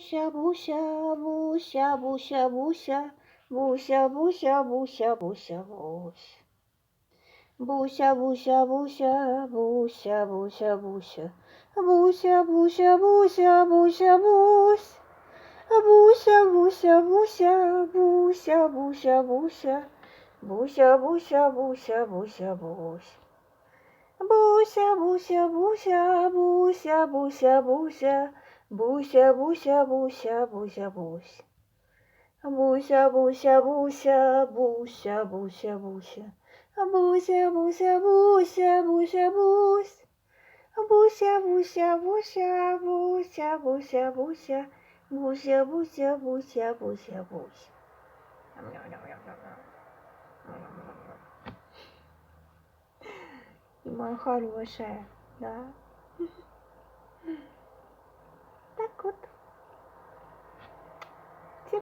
Буся, буся, буся, буся, буся, буся, буся, буся, буся, буся. Буся, буся, буся, буся, буся, буся. Буся, буся, буся, буся, бусь. Буся, буся, буся, буся, буся, буся. Буся, буся, буся, буся, бусь. Буся, буся, буся, буся, буся, буся. Буся, буся, буся, буся, бусь. Буся, буся, буся, буся, буся, буся. Буся, буся, буся, буся, бусь. Буся, буся, буся, буся, буся, буся. Буся, буся, буся, буся, буся. Ты моя хорошая, да?